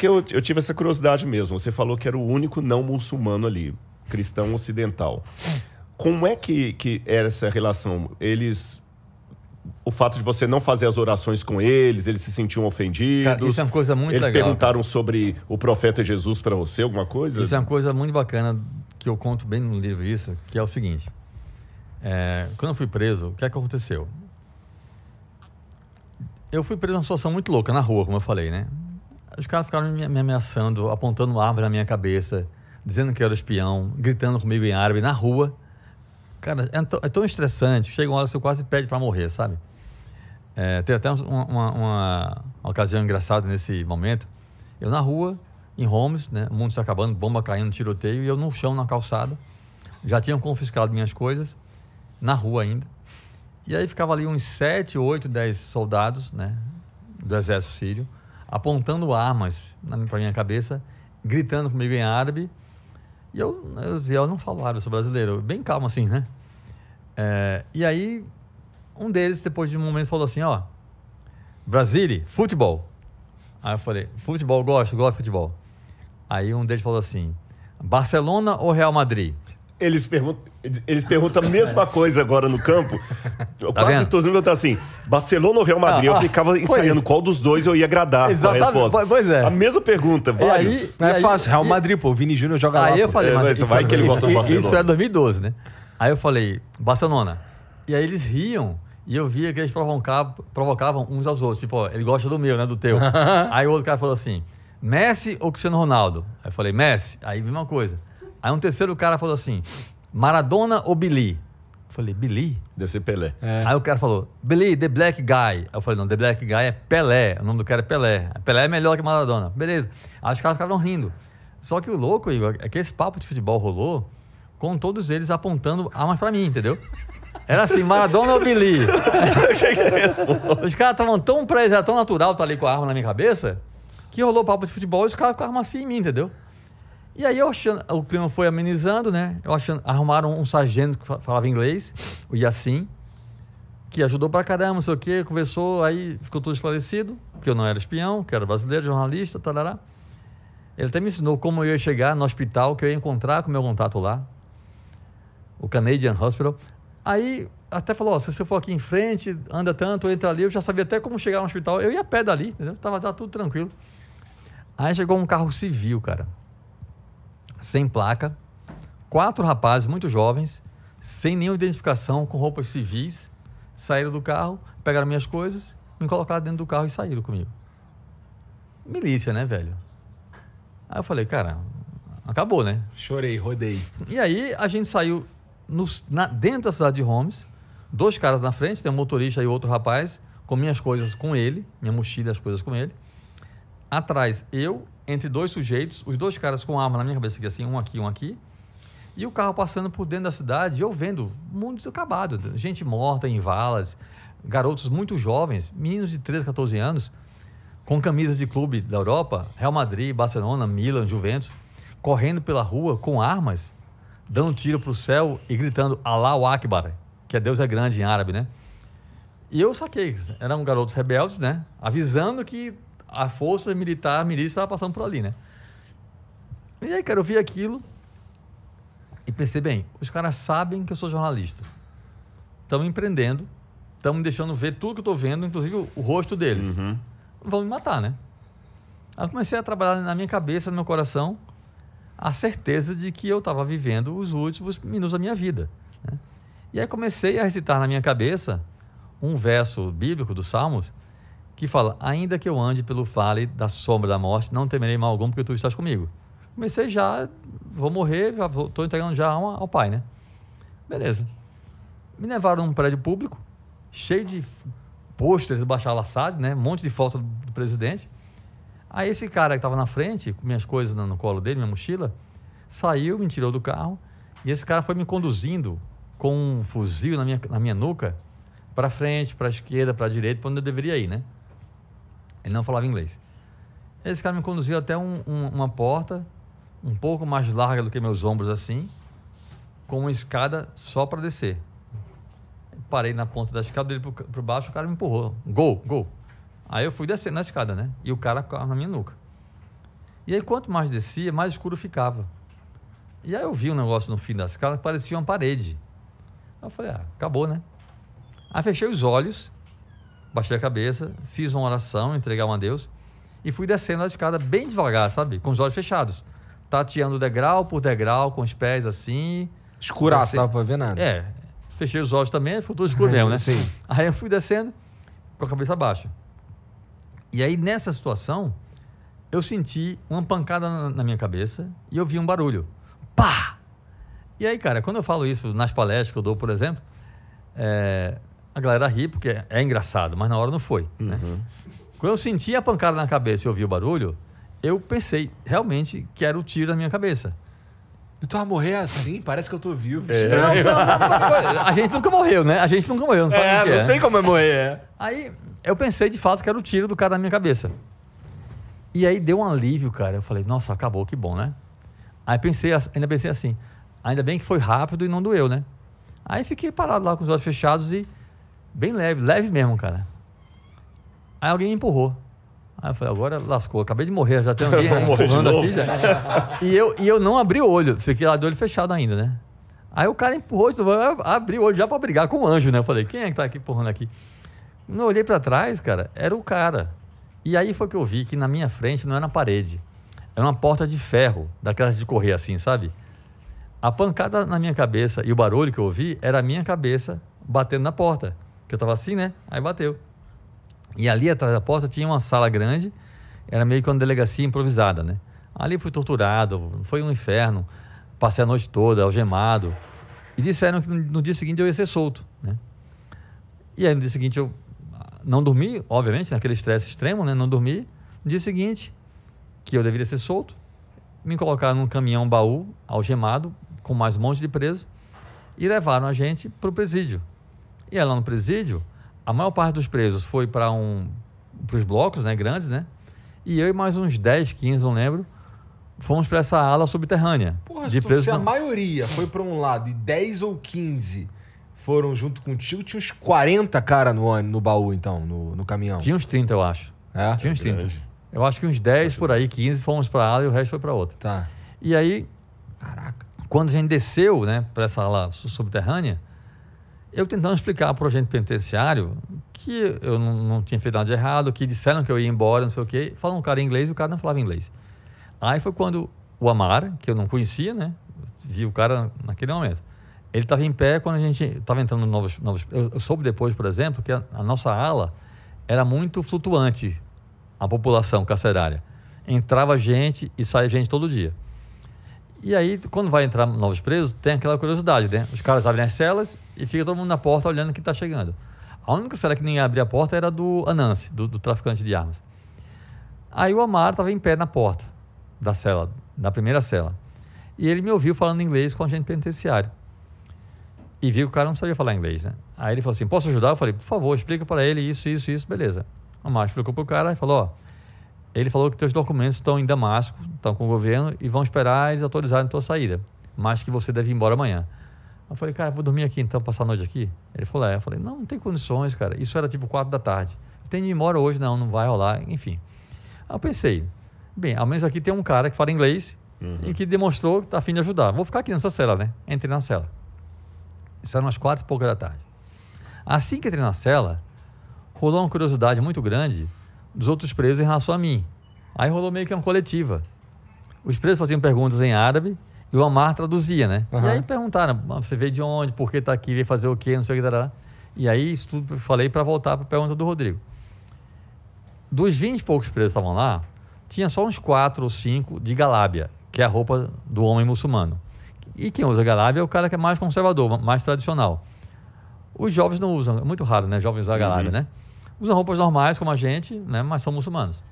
porque eu tive essa curiosidade mesmo. Você falou que era o único não muçulmano ali, cristão ocidental. Como é que era essa relação? O fato de você não fazer as orações com eles se sentiam ofendidos? Cara, isso é uma coisa muito legal. Eles perguntaram sobre o profeta Jesus para você, alguma coisa? Isso é uma coisa muito bacana, que eu conto bem no livro isso, que é o seguinte. Quando eu fui preso, o que é que aconteceu? Eu fui preso numa situação muito louca, na rua, como eu falei, né? Os caras ficaram me ameaçando, apontando armas na minha cabeça, dizendo que eu era espião, gritando comigo em árabe, na rua. Cara, é tão estressante, chega uma hora que você quase pede para morrer, sabe? Tem até uma ocasião engraçada nesse momento. Eu na rua, em Homs, né? O mundo está acabando, bomba caindo, tiroteio, e eu no chão, na calçada. Já tinham confiscado minhas coisas, na rua ainda. E aí ficava ali uns 7, 8, 10 soldados, né? Do exército sírio, apontando armas para minha cabeça, gritando comigo em árabe. E eu não falo árabe, eu sou brasileiro, bem calmo assim, né? E aí, um deles, depois de um momento, falou assim, ó, Brasília, futebol. Aí eu falei, futebol, gosto de futebol. Aí um deles falou assim, Barcelona ou Real Madrid? Eles perguntam a mesma coisa agora no campo. Quase todos perguntam assim, Barcelona ou Real Madrid? Eu ficava ensaiando qual dos dois eu ia agradar com a resposta. Pois é. A mesma pergunta, vários. Não é fácil, Real Madrid, pô, o Vini Júnior joga lá. Aí eu falei, mas vai que ele gosta do Barcelona. Isso é 2012, né? Aí eu falei, Barcelona. E aí eles riam e eu via que eles provocavam uns aos outros. Tipo, ó, ele gosta do meu, né? Do teu. Aí o outro cara falou assim, Messi ou Cristiano Ronaldo? Aí eu falei, Messi. Aí vi uma coisa. Aí um terceiro cara falou assim, Maradona ou Billy? Eu falei, Billy? Deve ser Pelé. Aí o cara falou, Billy, The Black Guy. Aí eu falei, não, The Black Guy é Pelé. O nome do cara é Pelé. Pelé é melhor que Maradona. Beleza. Aí os caras ficavam rindo. Só que o louco, Igor, é que esse papo de futebol rolou com todos eles apontando armas pra mim, entendeu? Era assim, Maradona ou Billy? Os caras estavam tão presos, era tão natural estar ali com a arma na minha cabeça, que rolou papo de futebol e os caras ficavam assim em mim, entendeu? E aí o clima foi amenizando, né? Arrumaram um sargento que falava inglês, o Yassin, que ajudou pra caramba, não sei o quê, conversou, aí ficou tudo esclarecido, que eu não era espião, que era brasileiro, jornalista, tarará. Ele até me ensinou como eu ia chegar no hospital, que eu ia encontrar com o meu contato lá, o Canadian Hospital. Aí até falou, se você for aqui em frente, anda tanto, entra ali, eu já sabia até como chegar no hospital, eu ia a pé dali, entendeu? Tava tudo tranquilo. Aí chegou um carro civil, cara, sem placa, 4 rapazes muito jovens, sem nenhuma identificação, com roupas civis, saíram do carro, pegaram minhas coisas, me colocaram dentro do carro e saíram comigo. Milícia, né, velho? Aí eu falei, cara, acabou, né? Chorei, rodei. E aí a gente saiu dentro da cidade de Homs, 2 caras na frente, tem um motorista e outro rapaz, com minhas coisas com ele, minha mochila e as coisas com ele. Atrás, eu, entre 2 sujeitos, os 2 caras com arma na minha cabeça, aqui, assim, um aqui, e o carro passando por dentro da cidade, e eu vendo o mundo acabado, gente morta em valas, garotos muito jovens, meninos de 13, 14 anos, com camisas de clube da Europa, Real Madrid, Barcelona, Milan, Juventus, correndo pela rua com armas, dando tiro para o céu e gritando Allahu Akbar, que é Deus é grande em árabe, né? E eu saquei, eram garotos rebeldes, né? Avisando que a força militar, a milícia estava passando por ali, né? E aí, cara, eu vi aquilo e pensei, bem, os caras sabem que eu sou jornalista, estão me prendendo, estão me deixando ver tudo que eu estou vendo, inclusive o rosto deles. Uhum. Vão me matar, né? Aí eu comecei a trabalhar na minha cabeça, no meu coração, a certeza de que eu estava vivendo os últimos minutos da minha vida, né? E aí comecei a recitar na minha cabeça um verso bíblico dos Salmos que fala, ainda que eu ande pelo vale da sombra da morte, não temerei mal algum porque tu estás comigo. Comecei já, vou morrer, já estou entregando já a alma ao Pai, né? Beleza. Me levaram num prédio público, cheio de pôsteres do Bashar al-Assad, né? Um monte de foto do presidente. Aí esse cara que estava na frente, com minhas coisas no colo dele, minha mochila, saiu, me tirou do carro, e esse cara foi me conduzindo com um fuzil na minha nuca, para frente, para a esquerda, para a direita, para onde eu deveria ir, né? Ele não falava inglês. Esse cara me conduziu até uma porta, um pouco mais larga do que meus ombros assim, com uma escada só para descer. Parei na ponta da escada, dele para baixo, o cara me empurrou. Gol, gol. Aí eu fui descendo na escada, né? E o cara na minha nuca. E aí, quanto mais descia, mais escuro ficava. E aí eu vi um negócio no fim da escada que parecia uma parede. Aí eu falei, acabou, né? Aí fechei os olhos, baixei a cabeça, fiz uma oração, entreguei a Deus e fui descendo a escada bem devagar, sabe? Com os olhos fechados. Tateando degrau por degrau, com os pés assim. Escuraço, não dava pra ver nada. Fechei os olhos também, foi tudo escuro mesmo, né? Sim. Aí eu fui descendo com a cabeça baixa. E aí, nessa situação, eu senti uma pancada na minha cabeça e eu vi um barulho. Pá! E aí, cara, quando eu falo isso nas palestras que eu dou, por exemplo, a galera ri porque é engraçado, mas na hora não foi. Né? Quando eu senti a pancada na cabeça e ouvi o barulho, eu pensei realmente que era o tiro na minha cabeça. Tu vai morrer assim? Parece que eu tô vivo. A gente nunca morreu, né? A gente nunca morreu, não sabe o que não sei como é morrer. Aí eu pensei de fato que era o tiro do cara na minha cabeça. E aí deu um alívio, cara. Eu falei, nossa, acabou, que bom, né? Aí ainda pensei assim, ainda bem que foi rápido e não doeu, né? Aí fiquei parado lá com os olhos fechados e bem leve mesmo, cara. Aí alguém me empurrou. Aí eu falei, agora lascou, acabei de morrer, já tem alguém empurrando aqui já. E eu não abri o olho, fiquei lá de olho fechado ainda, né? Aí o cara empurrou, eu abri o olho já pra brigar com o anjo, né? Eu falei, quem é que tá aqui empurrando aqui? Quando eu olhei pra trás, cara, era o cara. E aí foi que eu vi que na minha frente não era uma parede, era uma porta de ferro, daquelas de correr assim, sabe? A pancada na minha cabeça e o barulho que eu ouvi era a minha cabeça batendo na porta, que eu tava assim, né? Aí bateu. E ali atrás da porta tinha uma sala grande, era meio que uma delegacia improvisada, né? Ali fui torturado, foi um inferno, passei a noite toda algemado. E disseram que no dia seguinte eu ia ser solto, né? E aí no dia seguinte eu não dormi, obviamente, naquele estresse extremo, né? Não dormi. No dia seguinte, que eu deveria ser solto, me colocaram num caminhão baú, algemado, com mais um monte de presos, e levaram a gente para o presídio. E aí lá no presídio, a maior parte dos presos foi para os blocos, né, grandes, né? E eu e mais uns 10, 15, não lembro, fomos para essa ala subterrânea. Porra, de presos se a maioria foi para um lado e 10 ou 15 foram junto contigo, tinha uns 40 cara no baú, então, no caminhão. Tinha uns 30, eu acho. É? Tinha uns 30. Eu acho que uns 10 por aí, 15 fomos para a ala e o resto foi para outra. Tá. E aí, caraca, quando a gente desceu, né, para essa ala subterrânea, eu tentando explicar para o agente penitenciário que eu não tinha feito nada de errado, que disseram que eu ia embora, não sei o quê. Falou um cara em inglês e o cara não falava inglês. Aí foi quando o Amar, que eu não conhecia, né, vi o cara naquele momento. Ele estava em pé quando a gente estava entrando novos... Eu soube depois, por exemplo, que a nossa ala era muito flutuante, a população carcerária. Entrava gente e saía gente todo dia. E aí, quando vai entrar novos presos, tem aquela curiosidade, né? Os caras abrem as celas e fica todo mundo na porta olhando quem está chegando. A única cela que ninguém abria a porta era do Anansi, do traficante de armas. Aí o Amar estava em pé na porta da cela, da primeira cela. E ele me ouviu falando inglês com o agente penitenciário. E viu que o cara não sabia falar inglês, né? Aí ele falou assim, posso ajudar? Eu falei, por favor, explica para ele isso, beleza. O Amar explicou para o cara e falou, ele falou que teus documentos estão em Damasco, estão com o governo e vão esperar eles autorizarem a tua saída, mas que você deve ir embora amanhã. Eu falei, cara, vou dormir aqui então, passar a noite aqui? Ele falou, Eu falei, não tem condições, cara. Isso era tipo 4 da tarde. Eu tenho de ir embora hoje, não vai rolar, enfim. Aí eu pensei, bem, ao menos aqui tem um cara que fala inglês e que demonstrou que está a fim de ajudar. Vou ficar aqui nessa cela, né? Entrei na cela. Isso era umas 4 e pouca da tarde. Assim que entrei na cela, rolou uma curiosidade muito grande dos outros presos em relação a mim. Aí rolou meio que uma coletiva. Os presos faziam perguntas em árabe e o Amar traduzia, né? E aí perguntaram, você veio de onde, por que está aqui, veio fazer o quê, não sei o que, tará. E aí isso tudo eu falei para voltar para a pergunta do Rodrigo. Dos 20 e poucos presos que estavam lá, tinha só uns 4 ou 5 de galábia, que é a roupa do homem muçulmano. E quem usa galábia é o cara que é mais conservador, mais tradicional. Os jovens não usam, é muito raro, né? Jovens usar galábia, né? Usam roupas normais como a gente, né? Mas são muçulmanos.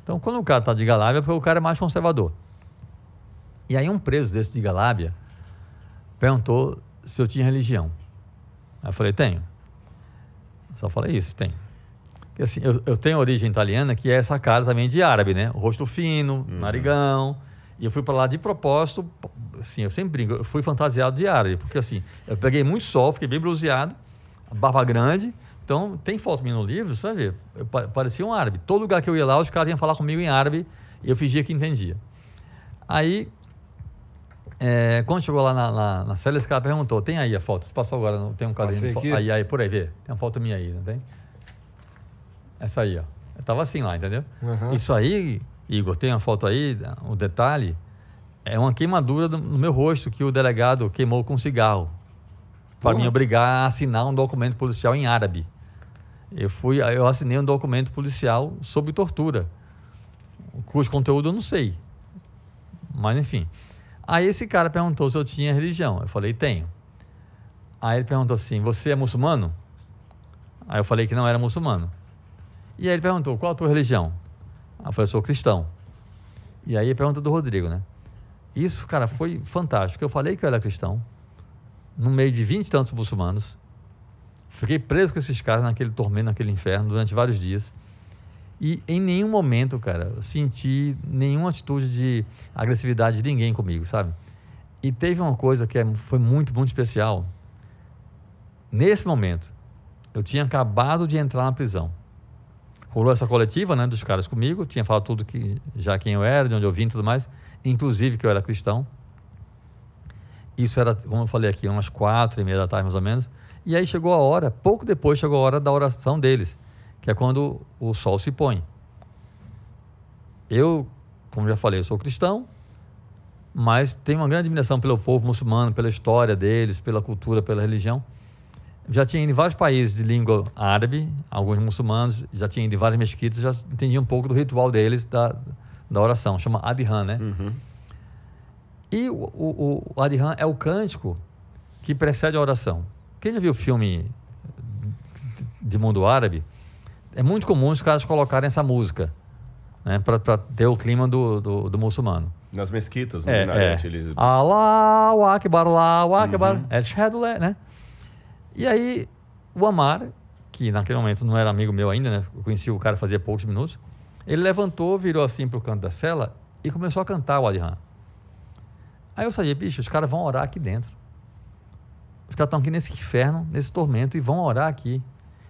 Então, quando o cara está de galábia, é porque o cara é mais conservador. E aí um preso desse de galábia perguntou se eu tinha religião. Aí eu falei, tenho. Só falei isso, tenho. Porque assim, eu tenho origem italiana, que é essa cara também de árabe, né? O rosto fino, narigão. E eu fui para lá de propósito, assim, eu sempre brinco, eu fui fantasiado de árabe, porque assim, eu peguei muito sol, fiquei bem bronzeado, barba grande. Então, tem foto minha no livro, você vai ver, eu parecia um árabe. Todo lugar que eu ia lá, os caras iam falar comigo em árabe E eu fingia que entendia. Aí, quando chegou lá na cela, esse cara perguntou, tem aí a foto? Você passou agora, não tem um caderno de foto? Aí, por aí, vê. Tem uma foto minha aí, não tem? Essa aí, ó. Eu tava assim lá, entendeu? Uhum. Isso aí, Igor, tem uma foto aí, o detalhe, é uma queimadura no meu rosto que o delegado queimou com cigarro. Para me obrigar a assinar um documento policial em árabe. Eu assinei um documento policial sobre tortura, cujo conteúdo eu não sei. Mas, enfim. Aí esse cara perguntou se eu tinha religião. Eu falei, tenho. Aí ele perguntou assim, você é muçulmano? Aí eu falei que não era muçulmano. E aí ele perguntou, qual a tua religião? Aí eu falei, eu sou cristão. E aí ele perguntou do Rodrigo, né? Isso, cara, foi fantástico. Eu falei que eu era cristão, no meio de 20 e tantos muçulmanos. Fiquei preso com esses caras naquele tormento, naquele inferno, durante vários dias. E em nenhum momento, cara, eu senti nenhuma atitude de agressividade de ninguém comigo, sabe? E teve uma coisa que foi muito, muito especial. Nesse momento, eu tinha acabado de entrar na prisão. Rolou essa coletiva, né, dos caras comigo, tinha falado tudo já quem eu era, de onde eu vim e tudo mais, inclusive que eu era cristão. Isso era, como eu falei aqui, umas 4:30 da tarde, mais ou menos. E aí chegou a hora, pouco depois chegou a hora da oração deles, que é quando o sol se põe. Eu, como já falei, eu sou cristão, mas tenho uma grande admiração pelo povo muçulmano, pela história deles, pela cultura, pela religião. Já tinha ido em vários países de língua árabe, alguns muçulmanos, já tinha ido em várias mesquitas, já entendi um pouco do ritual deles, da oração, chama Adhan, né? Uhum. E o Adhan é o cântico que precede a oração. Quem já viu o filme de mundo árabe, é muito comum os caras colocarem essa música, né, para ter o clima do muçulmano. Nas mesquitas, no minarete. Eles... Allahu Akbar, Allahu Akbar, né? E aí, o Amar, que naquele momento não era amigo meu ainda, né? Eu conheci o cara fazia poucos minutos, ele levantou, virou assim pro canto da cela e começou a cantar o Adhan. Aí eu sabia, bicho, os caras vão orar aqui dentro. Os caras estão aqui nesse inferno, nesse tormento, e vão orar aqui.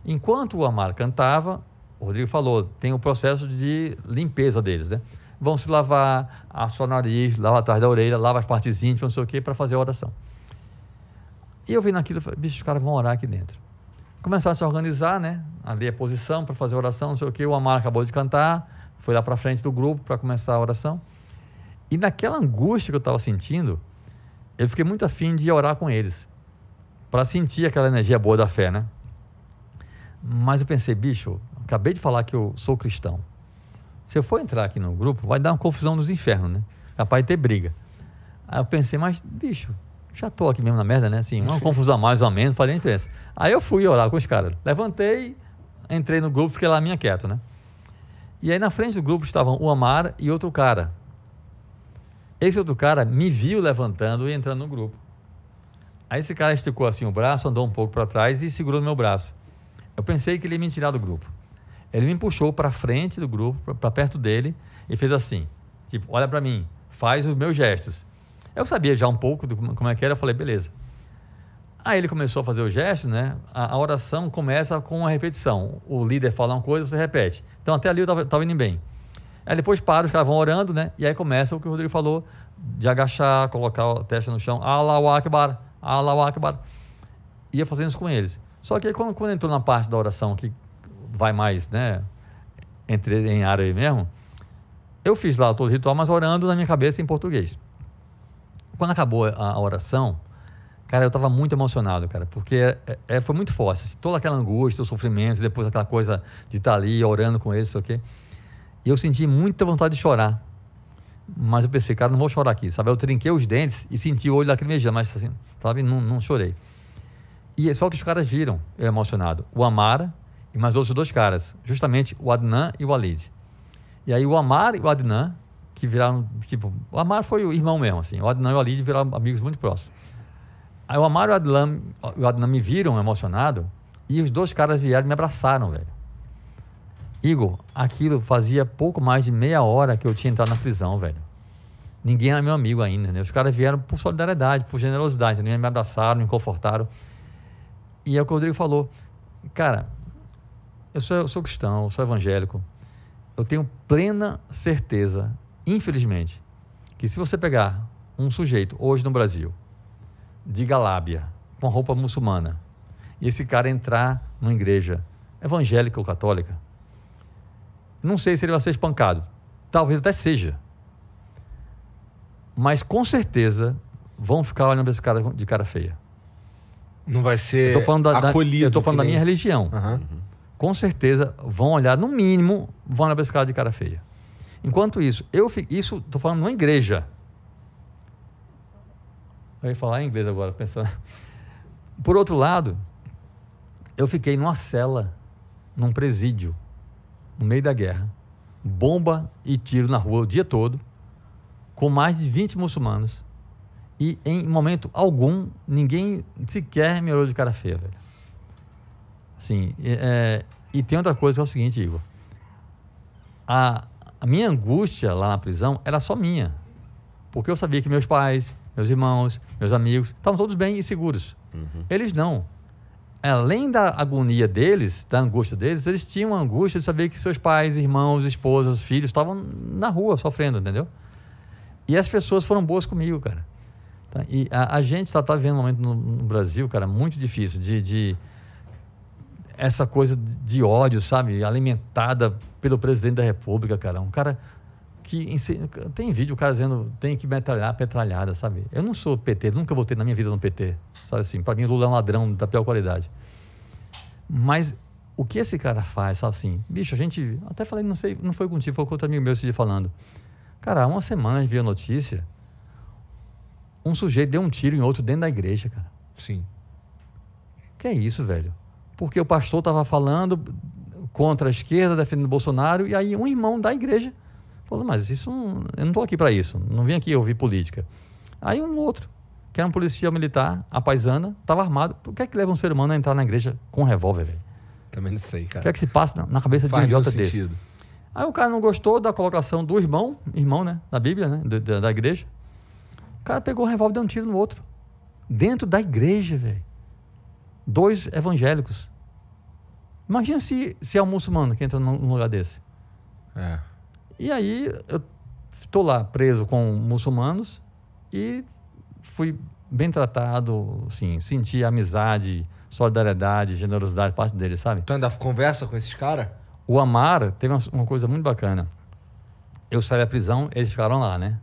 Enquanto o Amar cantava, o Rodrigo falou, tem o processo de limpeza deles, né? Vão se lavar, assar o nariz, lavar atrás da orelha, lava as partes íntimas, não sei o quê, para fazer a oração. E eu vi naquilo e falei, bicho, os caras vão orar aqui dentro. Começaram a se organizar, né? Ali a posição para fazer a oração, não sei o quê. O Amar acabou de cantar, foi lá para frente do grupo para começar a oração. E naquela angústia que eu estava sentindo, eu fiquei muito afim de orar com eles, para sentir aquela energia boa da fé, né? Mas eu pensei, bicho, acabei de falar que eu sou cristão. Se eu for entrar aqui no grupo, vai dar uma confusão nos infernos, né? Capaz de ter briga. Aí eu pensei, mas, bicho, já estou aqui mesmo na merda, né? Assim, uma confusão a mais ou a menos, não faz nem diferença. Aí eu fui orar com os caras. Levantei, entrei no grupo, fiquei lá minha quieto, né? E aí na frente do grupo estavam o Amar e outro cara. Esse outro cara me viu levantando e entrando no grupo. Aí esse cara esticou assim o braço, andou um pouco para trás e segurou no meu braço. Eu pensei que ele ia me tirar do grupo. Ele me puxou para frente do grupo, para perto dele, e fez assim, tipo, olha para mim, faz os meus gestos. Eu sabia já um pouco como é que era, eu falei, beleza. Aí ele começou a fazer os gestos, né? A oração começa com uma repetição. O líder fala uma coisa, você repete. Então até ali eu estava indo bem. Aí depois para, os caras vão orando, né? E aí começa o que o Rodrigo falou, de agachar, colocar a testa no chão, Allahu Akbar, Allahu Akbar. Ia fazendo isso com eles. Só que aí quando entrou na parte da oração, que vai mais, né? Em árabe mesmo, eu fiz lá todo o ritual, mas orando na minha cabeça em português. Quando acabou a oração, cara, eu estava muito emocionado, cara, porque foi muito forte, assim, toda aquela angústia, o sofrimento, depois aquela coisa de estar ali orando com eles, sei o quê. E eu senti muita vontade de chorar. Mas eu pensei, cara, não vou chorar aqui, sabe? Eu trinquei os dentes e senti o olho lacrimejando, mas assim, sabe? Não chorei. E só que os caras viram eu emocionado. O Amar e mais outros 2 caras, justamente o Adnan e o Walid. E aí o Amar e o Adnan, que viraram, tipo, o Amar foi o irmão mesmo, assim, o Adnan e o Walid viraram amigos muito próximos. Aí o Amar e o Adnan me viram emocionado e os 2 caras vieram e me abraçaram, velho. Igor, aquilo fazia pouco mais de meia hora que eu tinha entrado na prisão, velho. Ninguém era meu amigo ainda, né? Os caras vieram por solidariedade, por generosidade, me abraçaram, me confortaram. E é o que o Rodrigo falou, cara, eu sou cristão, eu sou evangélico, eu tenho plena certeza, infelizmente, que se você pegar um sujeito hoje no Brasil, de Galábia, com roupa muçulmana, e esse cara entrar numa igreja evangélica ou católica, não sei se ele vai ser espancado, talvez até seja, mas com certeza vão ficar olhando esse cara de cara feia. Não vai ser acolhido. Eu estou falando da minha religião. Uhum. Com certeza vão olhar, no mínimo, vão olhar para esse cara de cara feia. Enquanto isso, isso estou falando numa igreja. Eu ia falar em inglês agora, pensando. Por outro lado, eu fiquei numa cela, num presídio, no meio da guerra, bomba e tiro na rua o dia todo, com mais de 20 muçulmanos. E em momento algum, ninguém sequer me olhou de cara feia, velho. Assim, e tem outra coisa que é o seguinte, Igor. A minha angústia lá na prisão era só minha. Porque eu sabia que meus pais, meus irmãos, meus amigos, estavam todos bem e seguros. Uhum. Eles não. Além da agonia deles, da angústia deles, eles tinham a angústia de saber que seus pais, irmãos, esposas, filhos estavam na rua sofrendo, entendeu? E as pessoas foram boas comigo, cara. Tá? E a gente está vivendo um momento no Brasil, cara, muito difícil de essa coisa de ódio, sabe? Alimentada pelo presidente da República, cara. Um cara que... Tem vídeo, o cara dizendo tem que metralhar petralhada, sabe? Eu não sou PT, nunca votei na minha vida no PT, sabe assim? Para mim, Lula é um ladrão da pior qualidade. Mas o que esse cara faz, sabe assim? Bicho, a gente... Até falei, não sei, não foi contigo, foi com outro amigo meu esse dia falando. Cara, há uma semana a gente viu a notícia, um sujeito deu um tiro em outro dentro da igreja, cara. Sim. Que é isso, velho? Porque o pastor estava falando contra a esquerda, defendendo o Bolsonaro, e aí um irmão da igreja falou, mas isso eu não estou aqui para isso, não vim aqui ouvir política. Aí um outro, que era um policial militar, a paisana, estava armado. Por que é que leva um ser humano a entrar na igreja com um revólver, velho? Também não sei, cara. O que é que se passa na cabeça de um idiota desse? Aí o cara não gostou da colocação do irmão, né, da Bíblia, né, da igreja. O cara pegou o revólver e deu um tiro no outro. Dentro da igreja, velho. 2 evangélicos. Imagina se é um muçulmano que entra num lugar desse. É. E aí, eu estou lá preso com muçulmanos e fui bem tratado, assim, senti amizade, solidariedade, generosidade parte deles, sabe? Tu ainda conversa com esses caras? O Amar teve uma coisa muito bacana. Eu saí da prisão, eles ficaram lá, né?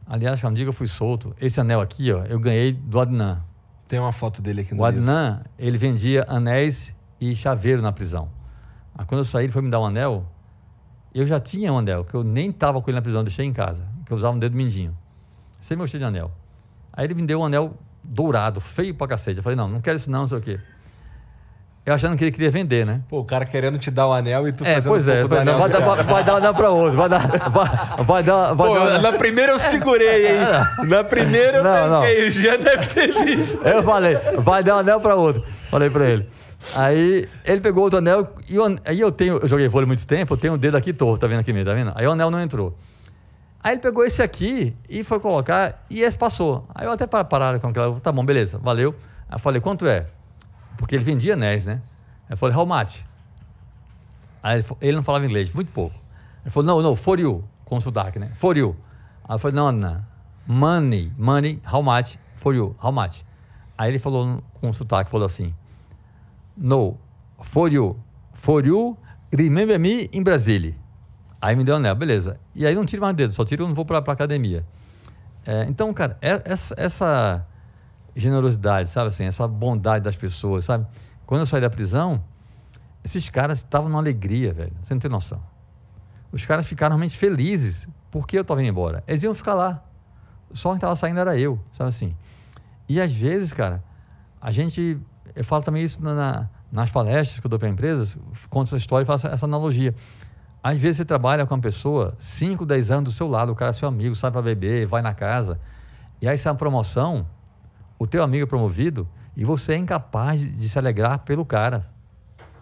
Aliás, um dia que eu fui solto, esse anel aqui, ó, eu ganhei do Adnan. Tem uma foto dele aqui no livro. O Adnan, ele vendia anéis e chaveiro na prisão. Aí, quando eu saí, ele foi me dar um anel. Eu já tinha um anel, que eu nem estava com ele na prisão, deixei em casa, que eu usava um dedo mindinho. Sem gostei de anel. Aí ele me deu um anel dourado, feio pra cacete. Eu falei, não quero isso não sei o quê. Eu achando que ele queria vender, né? Pô, o cara querendo te dar o anel e tu fazendo pois um pouco do anel. Vai dar um anel pra outro. Na primeira eu segurei, hein? Na primeira eu tranquei. Já deve ter visto. Eu falei, vai dar um anel pra outro. Falei pra ele. Aí ele pegou outro anel e aí eu joguei vôlei muito tempo, eu tenho o dedo aqui torto, tá vendo aqui mesmo, tá vendo? Aí o anel não entrou. Aí ele pegou esse aqui e foi colocar e esse passou. Aí eu até pararam com aquela, tá bom, beleza, valeu. Aí eu falei, quanto é? Porque ele vendia anéis, né? Aí eu falei, how much? Aí ele não falava inglês, muito pouco. Ele falou, no, for you, com sotaque, né? For you. Aí eu falei, não, money, how much? For you, how much? Aí ele falou com sotaque, falou assim, no, for you, remember me in Brasília. Aí me deu o anel, beleza. E aí não tiro mais dedo, só tiro quando vou pra academia. Então, cara, essa generosidade, sabe assim, essa bondade das pessoas, sabe? Quando eu saí da prisão, esses caras estavam numa alegria, velho, você não tem noção. Os caras ficaram realmente felizes porque eu estava indo embora. Eles iam ficar lá. Só quem estava saindo era eu, sabe assim? E às vezes, cara, eu falo também isso nas palestras que eu dou para empresas, conto essa história e faço essa analogia. Às vezes você trabalha com uma pessoa 5, 10 anos do seu lado, o cara é seu amigo, sai para beber, vai na casa, e aí sai uma promoção, o teu amigo é promovido e você é incapaz de se alegrar pelo cara.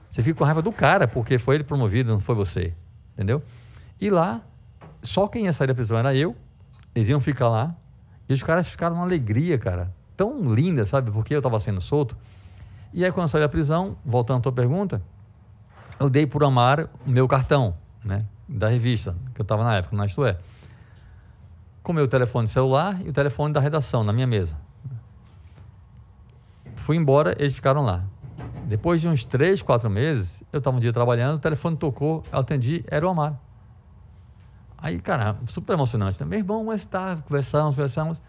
Você fica com raiva do cara porque foi ele promovido, não foi você, entendeu? E lá, só quem ia sair da prisão era eu, eles iam ficar lá, e os caras ficaram numa alegria, cara, tão linda, sabe, porque eu estava sendo solto. E aí quando eu saí da prisão, voltando à tua pergunta, eu dei por Amar o meu cartão, né? da revista, que eu estava na época, na Isto É. Com o meu telefone celular e o telefone da redação, na minha mesa. Fui embora, eles ficaram lá. Depois de uns 3, 4 meses, eu estava um dia trabalhando, o telefone tocou, eu atendi, era o Amaro. Aí, cara, super emocionante. Meu irmão, mas tá, conversamos.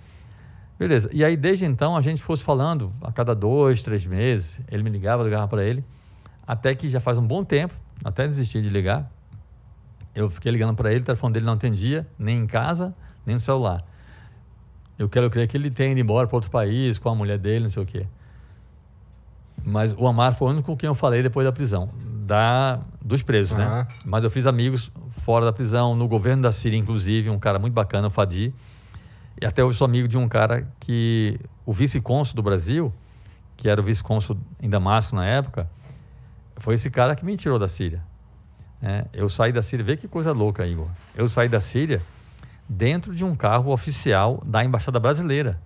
Beleza. E aí, desde então, a gente fosse falando a cada 2, 3 meses. Ele me ligava para ele. Até que já faz um bom tempo, até desistir de ligar. Eu fiquei ligando para ele, o telefone dele não atendia, nem em casa, nem no celular. Eu quero crer que ele tenha ido embora para outro país, com a mulher dele, não sei o quê. Mas o Amaro foi o único com quem eu falei depois da prisão, dos presos, né? Mas eu fiz amigos fora da prisão, no governo da Síria, inclusive, um cara muito bacana, o Fadi. E até hoje sou amigo de um cara que, o vice-cônsul do Brasil, que era o vice-cônsul em Damasco na época, foi esse cara que me tirou da Síria. Eu saí da Síria, vê que coisa louca, Igor. Eu saí da Síria dentro de um carro oficial da Embaixada Brasileira.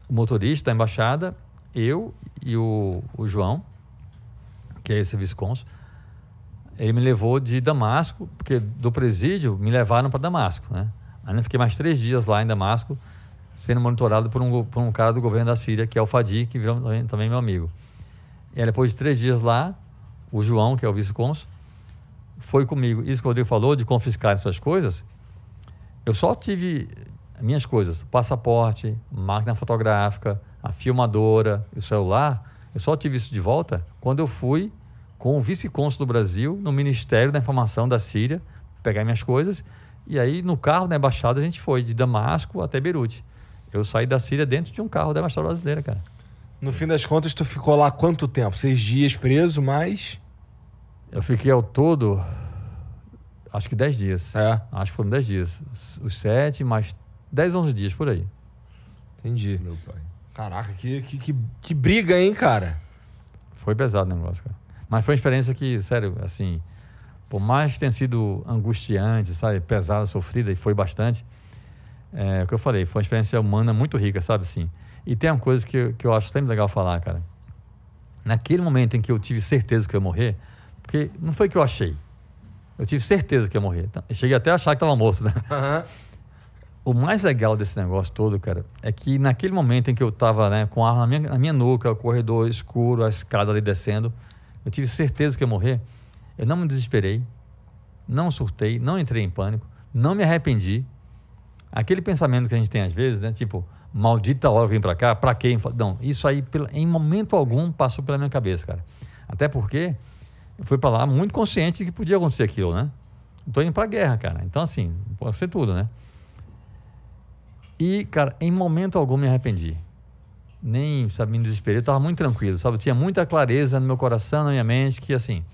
O motorista da embaixada, eu e o João, que é esse vice-cônsul, ele me levou de Damasco, porque do presídio me levaram para Damasco, né? Aí eu fiquei mais 3 dias lá em Damasco, sendo monitorado por um cara do governo da Síria, que é o Fadi, que virou também meu amigo. E aí, depois de 3 dias lá, o João, que é o vice-cônsul, foi comigo. Isso que o Rodrigo falou, de confiscar suas coisas, eu só tive minhas coisas, passaporte, máquina fotográfica, a filmadora, o celular, eu só tive isso de volta quando eu fui com o vice-cônsul do Brasil no Ministério da Informação da Síria, pegar minhas coisas, e aí no carro da embaixada a gente foi de Damasco até Beirute. Eu saí da Síria dentro de um carro da embaixada brasileira, cara. No fim das contas, tu ficou lá quanto tempo? 6 dias preso, mais? Eu fiquei ao todo, acho que 10 dias. Acho que foram 10 dias. Os 7, mais 10, 11 dias, por aí. Entendi. Meu pai. Caraca, que briga, hein, cara? Foi pesado o negócio, cara. Mas foi uma experiência que, sério, assim, por mais que tenha sido angustiante, sabe, pesada, sofrida, e foi bastante, o que eu falei, foi uma experiência humana muito rica, sabe, assim. E tem uma coisa que eu acho sempre legal falar, cara. Naquele momento em que eu tive certeza que eu ia morrer, porque não foi que eu achei, eu tive certeza que ia morrer. Eu cheguei até a achar que estava morto, né? O mais legal desse negócio todo, cara, é que naquele momento em que eu estava, né, com a arma na minha nuca, o corredor escuro, a escada ali descendo, eu tive certeza que ia morrer. Eu não me desesperei, não surtei, não entrei em pânico, não me arrependi. Aquele pensamento que a gente tem às vezes, né, tipo, maldita hora eu vim pra cá, pra quê? Não, isso aí em momento algum passou pela minha cabeça, cara. Até porque eu fui pra lá muito consciente de que podia acontecer aquilo, né? Eu tô indo pra guerra, cara. Então, assim, pode ser tudo, né? E, cara, em momento algum me arrependi. Nem, sabe, me desesperei. Eu estava muito tranquilo, sabe? Eu tinha muita clareza no meu coração, na minha mente, que, assim,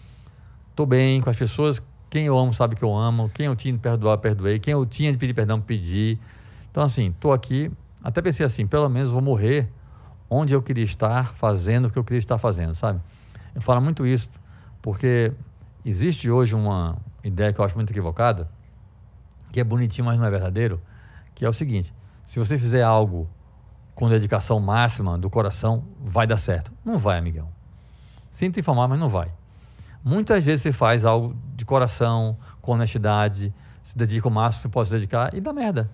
tô bem com as pessoas. Quem eu amo sabe que eu amo. Quem eu tinha de perdoar, perdoei. Quem eu tinha de pedir perdão, pedi. Então, assim, tô aqui. Até pensei assim, pelo menos vou morrer onde eu queria estar, fazendo o que eu queria estar fazendo, sabe? Eu falo muito isso, porque existe hoje uma ideia que eu acho muito equivocada, que é bonitinho, mas não é verdadeiro, que é o seguinte: se você fizer algo com dedicação máxima do coração, vai dar certo. Não vai, amigão. Sinto informar, mas não vai. Muitas vezes você faz algo de coração, com honestidade, se dedica o máximo que você pode se dedicar e dá merda.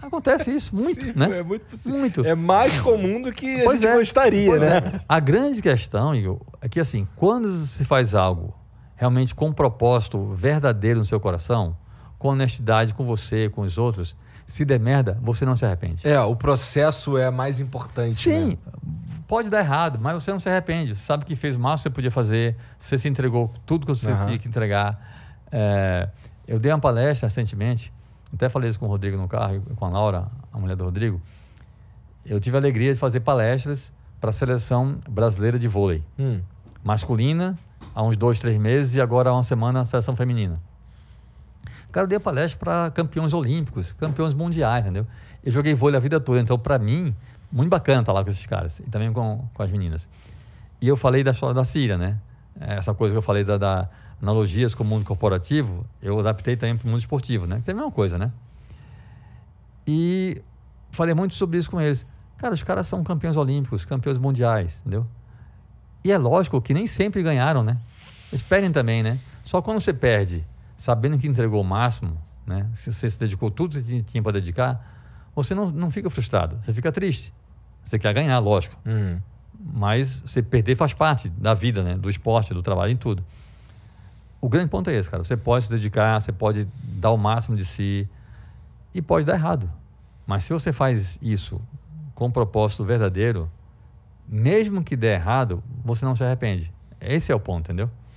Acontece isso muito, Sim, né? É muito possível. Muito. É mais comum do que Pois a gente gostaria, Pois né? é. A grande questão, Igor, é que, assim, quando se faz algo realmente com um propósito verdadeiro no seu coração, com honestidade com você, com os outros, se der merda, você não se arrepende. O processo é mais importante, Sim, né? pode dar errado, mas você não se arrepende. Você sabe que fez o máximo que você podia fazer, você se entregou tudo que você tinha que entregar. Eu dei uma palestra recentemente, até falei isso com o Rodrigo no carro, com a Laura, a mulher do Rodrigo. Eu tive a alegria de fazer palestras para a seleção brasileira de vôlei. Masculina, há uns 2, 3 meses, e agora há uma semana a seleção feminina. Cara, eu dei a palestra para campeões olímpicos, campeões mundiais, entendeu? Eu joguei vôlei a vida toda, então, para mim, muito bacana estar lá com esses caras, e também com as meninas. E eu falei da história da Síria, né? Essa coisa que eu falei da analogias com o mundo corporativo, eu adaptei também para o mundo esportivo, né? Que é a mesma coisa, né? E falei muito sobre isso com eles. Cara, os caras são campeões olímpicos, campeões mundiais, entendeu? E é lógico que nem sempre ganharam, né? Esperem também, né? Só quando você perde, sabendo que entregou o máximo, né? Se você se dedicou tudo que você tinha para dedicar, você não fica frustrado, você fica triste. Você quer ganhar, lógico. Mas você perder faz parte da vida, né? Do esporte, do trabalho, em tudo. O grande ponto é esse, cara. Você pode se dedicar, você pode dar o máximo de si e pode dar errado. Mas se você faz isso com um propósito verdadeiro, mesmo que der errado, você não se arrepende. Esse é o ponto, entendeu?